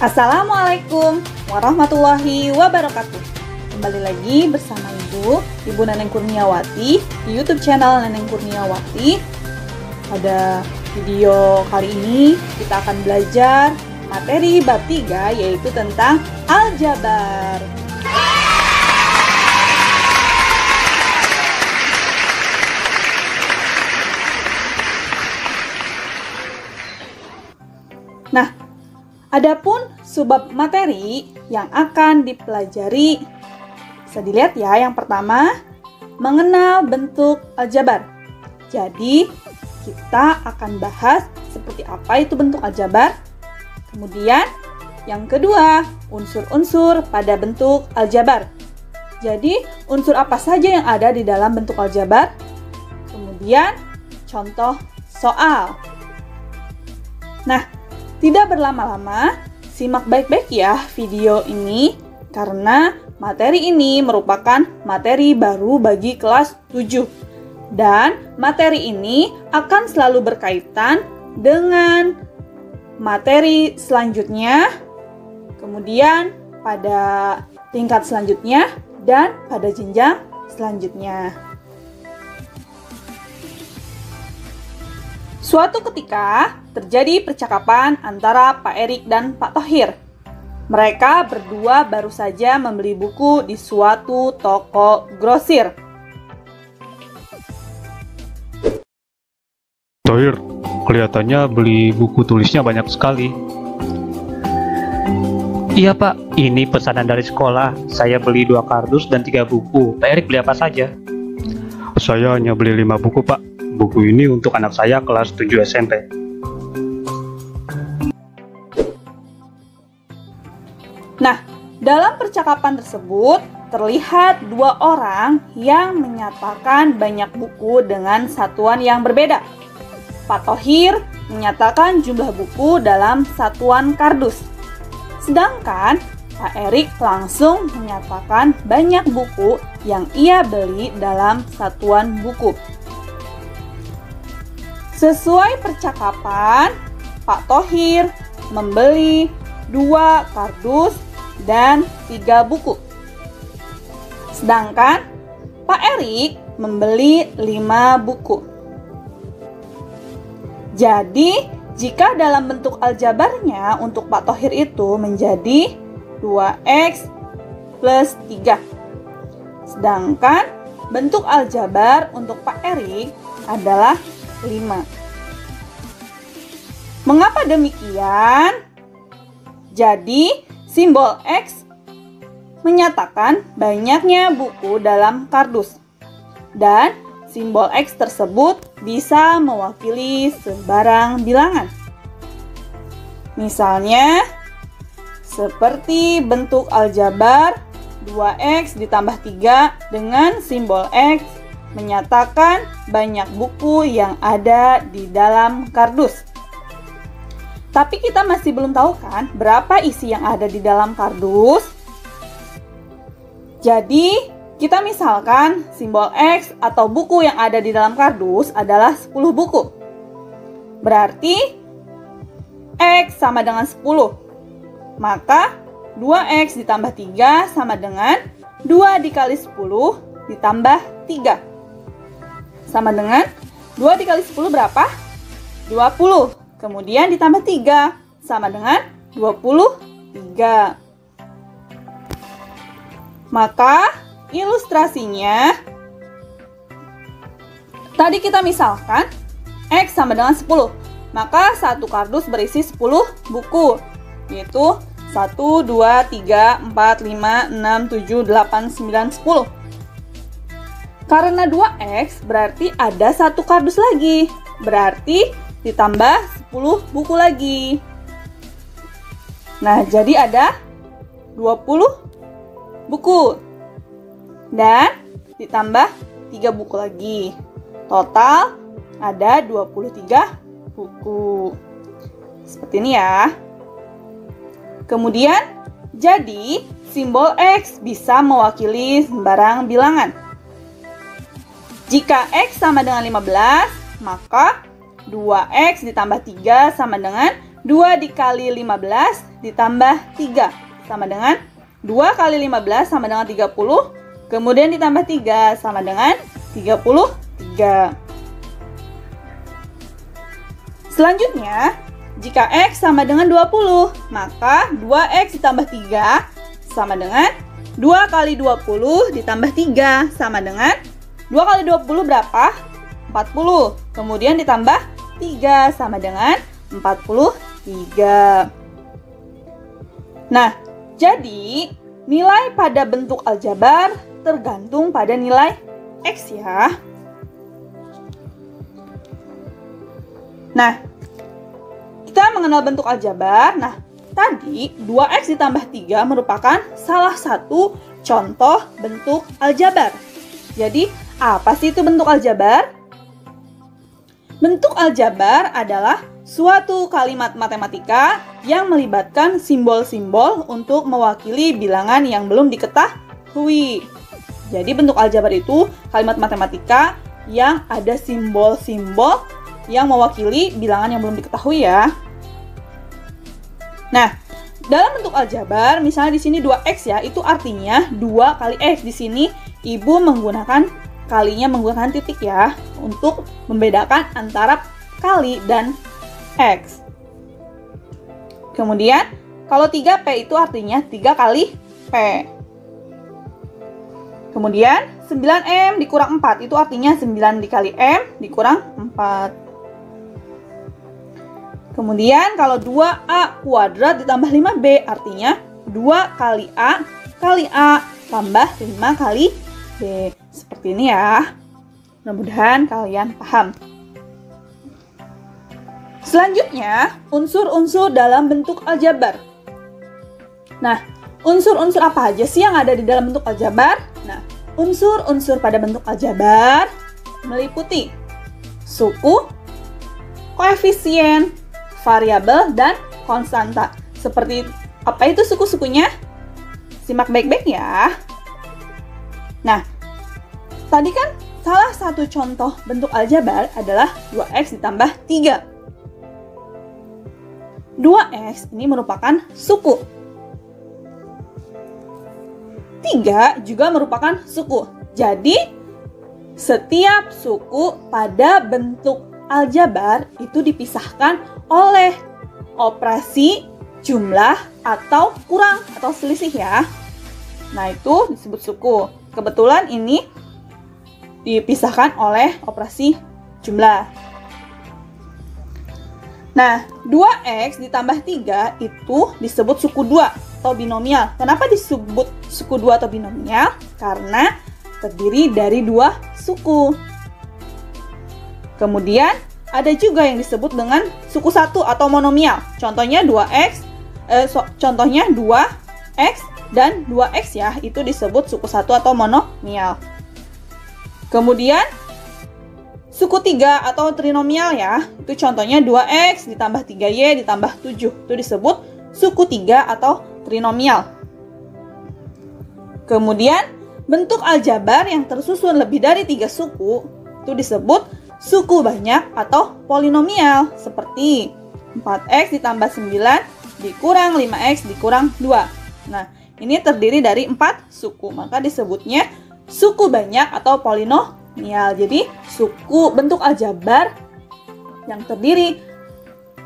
Assalamualaikum warahmatullahi wabarakatuh. Kembali lagi bersama Ibu Neneng Kurniawati di YouTube channel Neneng Kurniawati. Pada video kali ini kita akan belajar materi bab 3, yaitu tentang aljabar. Nah, adapun subbab materi yang akan dipelajari, bisa dilihat ya, yang pertama, mengenal bentuk aljabar. Jadi, kita akan bahas seperti apa itu bentuk aljabar. Kemudian, yang kedua, unsur-unsur pada bentuk aljabar. Jadi, unsur apa saja yang ada di dalam bentuk aljabar? Kemudian, contoh soal. Nah, tidak berlama-lama, simak baik-baik ya video ini, karena materi ini merupakan materi baru bagi kelas 7. Dan materi ini akan selalu berkaitan dengan materi selanjutnya, kemudian pada tingkat selanjutnya, dan pada jenjang selanjutnya. Suatu ketika terjadi percakapan antara Pak Erik dan Pak Thohir. Mereka berdua baru saja membeli buku di suatu toko grosir. Thohir, kelihatannya beli buku tulisnya banyak sekali. Iya Pak, ini pesanan dari sekolah. Saya beli 2 kardus dan 3 buku. Pak Erik beli apa saja? Saya hanya beli 5 buku Pak. Buku ini untuk anak saya kelas 7 SMP. Nah, dalam percakapan tersebut terlihat 2 orang yang menyatakan banyak buku dengan satuan yang berbeda. Pak Thohir menyatakan jumlah buku dalam satuan kardus. Sedangkan Pak Erik langsung menyatakan banyak buku yang ia beli dalam satuan buku. Sesuai percakapan, Pak Thohir membeli 2 kardus dan 3 buku. Sedangkan Pak Erik membeli 5 buku. Jadi, jika dalam bentuk aljabarnya untuk Pak Thohir itu menjadi 2x plus 3. Sedangkan bentuk aljabar untuk Pak Erik adalah 5. Mengapa demikian? Jadi, simbol X menyatakan banyaknya buku dalam kardus. Dan simbol X tersebut bisa mewakili sembarang bilangan. Misalnya, seperti bentuk aljabar 2x ditambah 3 dengan simbol X menyatakan banyak buku yang ada di dalam kardus. Tapi kita masih belum tahu kan berapa isi yang ada di dalam kardus. Jadi, kita misalkan simbol X atau buku yang ada di dalam kardus adalah 10 buku. Berarti X sama dengan 10. Maka 2X ditambah 3 sama dengan 2 dikali 10 ditambah 3. Sama dengan 2 dikali 10 berapa? 20. Kemudian ditambah 3 sama dengan 23. Maka ilustrasinya, tadi kita misalkan X sama dengan 10. Maka satu kardus berisi 10 buku, yaitu 1, 2, 3, 4, 5, 6, 7, 8, 9, 10. Karena 2X berarti ada satu kardus lagi, berarti ditambah 10 buku lagi. Nah, jadi ada 20 buku. Dan ditambah 3 buku lagi. Total ada 23 buku. Seperti ini ya. Kemudian, jadi simbol X bisa mewakili sembarang bilangan. Jika X sama dengan 15, maka 2X ditambah 3 sama dengan 2 dikali 15 ditambah 3. Sama dengan 2 kali 15 sama dengan 30. Kemudian ditambah 3 sama dengan 33. Selanjutnya, jika X sama dengan 20, maka 2X ditambah 3 sama dengan 2 kali 20 ditambah 3 sama dengan 2 kali 20 berapa? 40. Kemudian ditambah 3 sama dengan 43. Nah, jadi nilai pada bentuk aljabar tergantung pada nilai X ya. Nah, kita mengenal bentuk aljabar. Nah, tadi 2X ditambah 3 merupakan salah satu contoh bentuk aljabar. Jadi, apa sih itu bentuk aljabar? Bentuk aljabar adalah suatu kalimat matematika yang melibatkan simbol-simbol untuk mewakili bilangan yang belum diketahui. Jadi, bentuk aljabar itu kalimat matematika yang ada simbol-simbol yang mewakili bilangan yang belum diketahui ya. Nah, dalam bentuk aljabar, misalnya di sini 2X ya, itu artinya 2 kali X. Di sini Ibu kalinya menggunakan titik ya, untuk membedakan antara kali dan X. Kemudian, kalau 3P itu artinya 3 kali P. Kemudian, 9M dikurang 4 itu artinya 9 dikali M dikurang 4. Kemudian kalau 2A kuadrat ditambah 5B artinya 2 kali A tambah 5 kali B. Seperti ini ya. Mudah-mudahan kalian paham. Selanjutnya, unsur-unsur dalam bentuk aljabar. Nah, unsur-unsur apa aja sih yang ada di dalam bentuk aljabar? Nah, unsur-unsur pada bentuk aljabar meliputi suku, koefisien, variabel, dan konstanta. Seperti apa itu suku-sukunya? Simak baik-baik ya. Nah, tadi kan salah satu contoh bentuk aljabar adalah 2X ditambah 3. 2X ini merupakan suku. 3 juga merupakan suku. Jadi, setiap suku pada bentuk aljabar itu dipisahkan oleh operasi jumlah atau kurang atau selisih ya. Nah, itu disebut suku. Kebetulan ini dipisahkan oleh operasi jumlah. Nah, 2X ditambah 3 itu disebut suku 2 atau binomial. Kenapa disebut suku 2 atau binomial? Karena terdiri dari 2 suku. Kemudian, ada juga yang disebut dengan suku 1 atau monomial. Contohnya 2X, contohnya 2X dan 2X ya, itu disebut suku 1 atau monomial. Kemudian, suku 3 atau trinomial ya, itu contohnya 2X ditambah 3Y ditambah 7. Itu disebut suku 3 atau trinomial. Kemudian, bentuk aljabar yang tersusun lebih dari 3 suku, itu disebut suku banyak atau polinomial. Seperti 4X ditambah 9 dikurang 5X dikurang 2. Nah, ini terdiri dari 4 suku, maka disebutnya suku banyak atau polinomial. Jadi, suku bentuk aljabar yang terdiri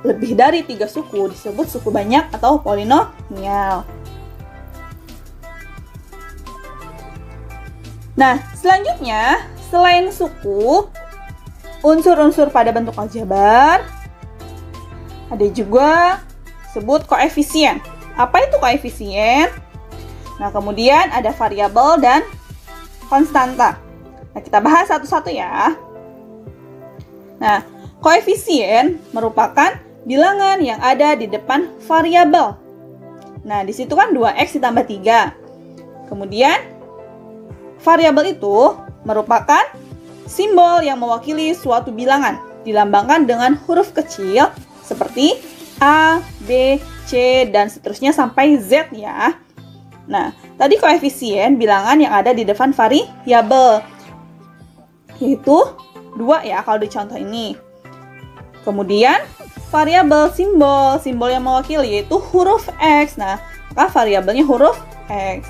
lebih dari 3 suku disebut suku banyak atau polinomial. Nah, selanjutnya, selain suku, unsur-unsur pada bentuk aljabar, ada juga sebut koefisien. Apa itu koefisien? Nah, kemudian ada variabel dan konstanta. Nah, kita bahas satu-satu ya. Nah, koefisien merupakan bilangan yang ada di depan variabel. Nah, di situ kan 2x ditambah 3. Kemudian, variabel itu merupakan simbol yang mewakili suatu bilangan, dilambangkan dengan huruf kecil seperti A, B, C, dan seterusnya sampai Z ya. Nah, tadi koefisien bilangan yang ada di depan variabel, yaitu 2 ya kalau di contoh ini. Kemudian, variabel simbol yang mewakili yaitu huruf X. Nah, maka variabelnya huruf X.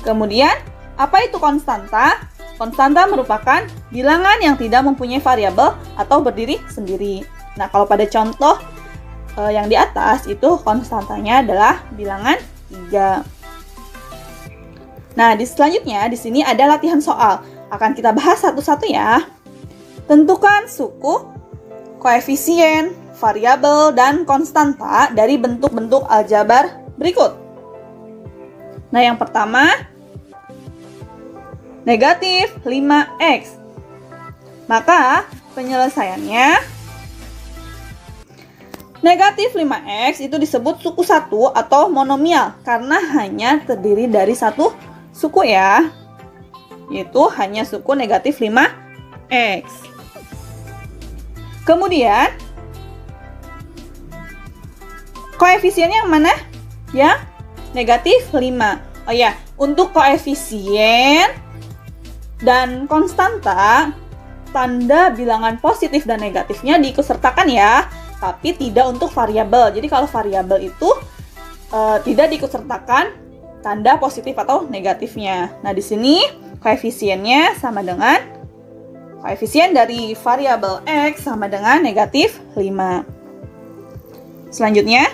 Kemudian, apa itu konstanta? Konstanta merupakan bilangan yang tidak mempunyai variabel atau berdiri sendiri. Nah, kalau pada contoh yang di atas itu konstantanya adalah bilangan 3. Nah, selanjutnya di sini ada latihan soal. Akan kita bahas satu-satu ya. Tentukan suku, koefisien, variabel, dan konstanta dari bentuk-bentuk aljabar berikut. Nah, yang pertama, negatif 5x. Maka, penyelesaiannya, negatif 5x itu disebut suku 1 atau monomial karena hanya terdiri dari satu suku ya, yaitu hanya suku negatif 5x. Kemudian, koefisiennya yang mana? Ya, negatif 5. Oh ya, untuk koefisien dan konstanta, tanda bilangan positif dan negatifnya diikutsertakan ya, tapi tidak untuk variabel. Jadi kalau variabel itu tidak diikutsertakan tanda positif atau negatifnya. Nah, di sini koefisiennya sama dengan koefisien dari variabel X sama dengan negatif 5. Selanjutnya,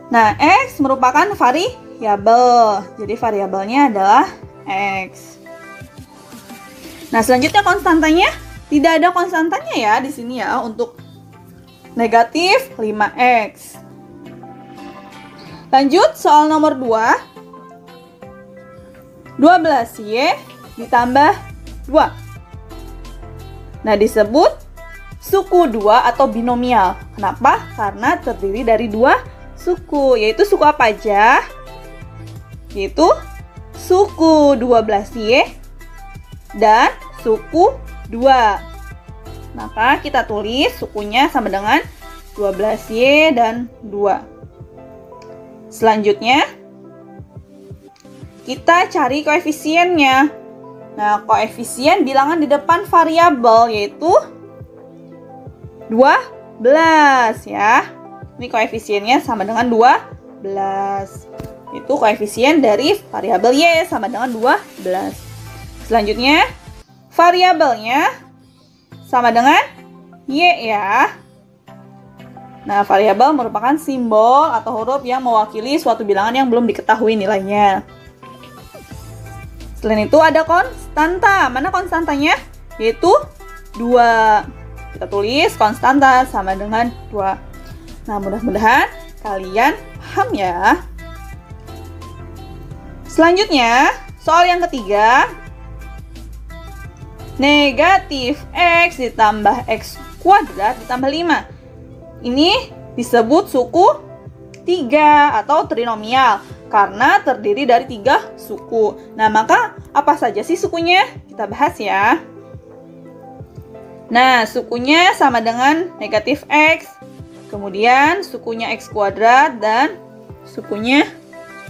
nah, X merupakan variabel. Jadi variabelnya adalah X. Nah, selanjutnya konstantanya, tidak ada konstantanya ya di sini ya untuk negatif 5x. Lanjut soal nomor 2. 12y ditambah 2. Nah, disebut suku 2 atau binomial. Kenapa? Karena terdiri dari 2 suku, yaitu suku apa aja? Yaitu suku 12y dan suku 2. Maka kita tulis sukunya sama dengan 12y dan 2. Selanjutnya, kita cari koefisiennya. Nah, koefisien bilangan di depan variabel yaitu 12 ya. Ini koefisiennya sama dengan 12. Itu koefisien dari variabel y sama dengan 12. Selanjutnya, variabelnya sama dengan y ya. Nah, variabel merupakan simbol atau huruf yang mewakili suatu bilangan yang belum diketahui nilainya. Selain itu ada konstanta. Mana konstantanya? Yaitu 2. Kita tulis konstanta sama dengan 2. Nah, mudah-mudahan kalian paham ya. Selanjutnya, soal yang ketiga. Negatif x ditambah x kuadrat ditambah 5. Ini disebut suku 3 atau trinomial karena terdiri dari 3 suku. Nah, maka apa saja sih sukunya? Kita bahas ya. Nah, sukunya sama dengan negatif x, kemudian sukunya x kuadrat, dan sukunya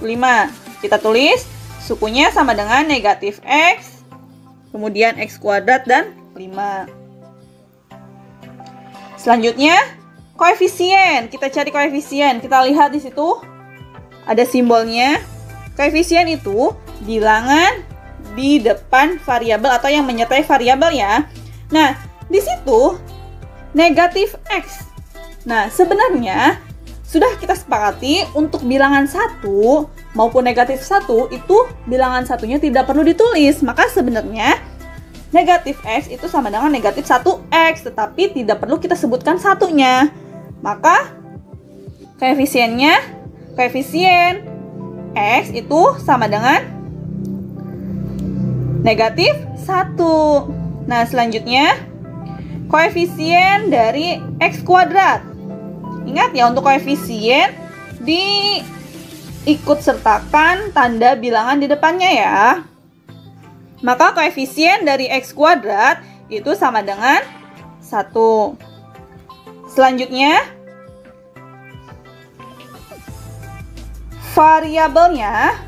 5. Kita tulis sukunya sama dengan negatif x, kemudian x kuadrat, dan 5. Selanjutnya, koefisien. Kita cari koefisien. Kita lihat di situ ada simbolnya. Koefisien itu bilangan di depan variabel atau yang menyertai variabel ya. Nah, di situ negatif x. Nah, sebenarnya sudah kita sepakati untuk bilangan 1 maupun negatif 1 itu bilangan satunya tidak perlu ditulis. Maka sebenarnya negatif X itu sama dengan negatif 1X, tetapi tidak perlu kita sebutkan satunya. Maka koefisien X itu sama dengan negatif 1. Nah, selanjutnya koefisien dari X kuadrat. Ingat ya, untuk koefisien diikut sertakan tanda bilangan di depannya ya. Maka koefisien dari X kuadrat itu sama dengan 1. Selanjutnya, variabelnya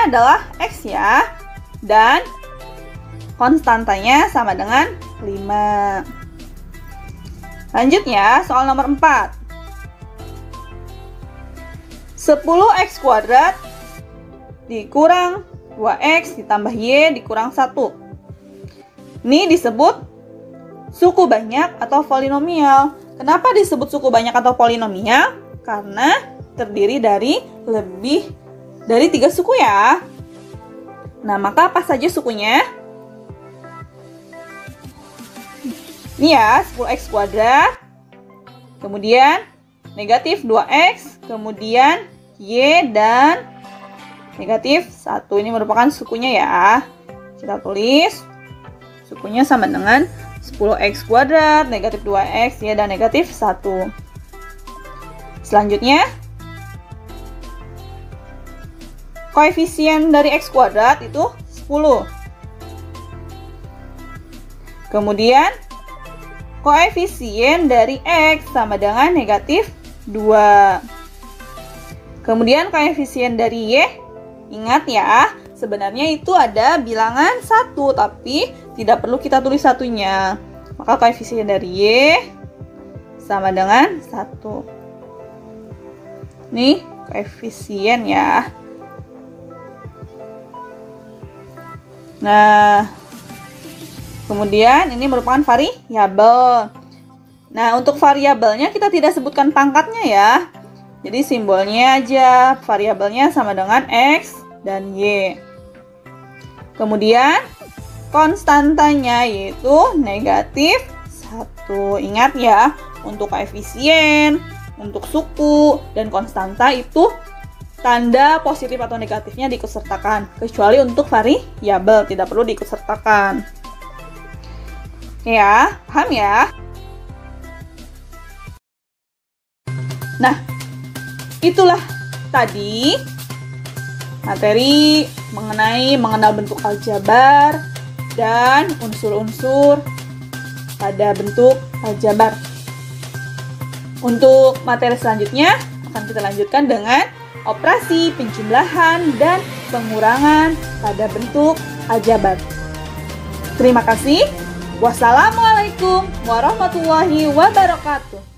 adalah X ya, dan konstantanya sama dengan 5. Lanjut ya, soal nomor 4. 10X kuadrat dikurang 2X ditambah Y dikurang 1. Ini disebut suku banyak atau polinomial. Kenapa disebut suku banyak atau polinomial? Karena terdiri dari lebih dari 3 suku ya. Nah, maka apa saja sukunya? Ini ya, 10X kuadrat, kemudian negatif 2X, kemudian Y, dan negatif 1. Ini merupakan sukunya ya. Kita tulis sukunya sama dengan 10X kuadrat, negatif 2X, Y, dan negatif 1. Selanjutnya, koefisien dari X kuadrat itu 10. Kemudian koefisien dari X sama dengan negatif 2. Kemudian koefisien dari Y, ingat ya, sebenarnya itu ada bilangan 1, tapi tidak perlu kita tulis satunya. Maka koefisien dari Y sama dengan 1. Nih, koefisien ya. Nah, kemudian ini merupakan variabel. Nah, untuk variabelnya kita tidak sebutkan pangkatnya ya. Jadi simbolnya aja, variabelnya sama dengan X dan Y. Kemudian konstantanya yaitu negatif 1. Ingat ya, untuk koefisien, untuk suku, dan konstanta itu tanda positif atau negatifnya diikutsertakan. Kecuali untuk variabel, tidak perlu diikutsertakan. Ya, paham ya? Nah, itulah tadi materi mengenal bentuk aljabar dan unsur-unsur pada bentuk aljabar. Untuk materi selanjutnya akan kita lanjutkan dengan operasi penjumlahan dan pengurangan pada bentuk aljabar. Terima kasih. Wassalamualaikum warahmatullahi wabarakatuh.